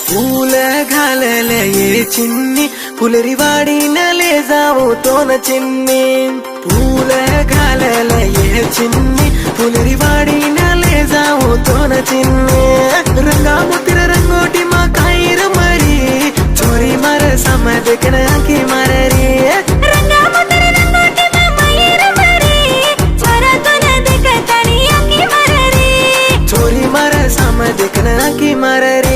फूल घालले ये चिन्नी फुलरी वाडी न ले जाऊ तो न चिन्नी फूल घालले ये चिन्नी फुलरी वाडी न ले जाऊ तो न चिन्नी रंगा मोतीर रंगोटी मा काही रमरी चोरी मार सम देखण की माररी रंगा मोतीर रंगोटी मा काही रमरी चोरा तो न देखतानी की माररी चोरी मार सम देखण की माररी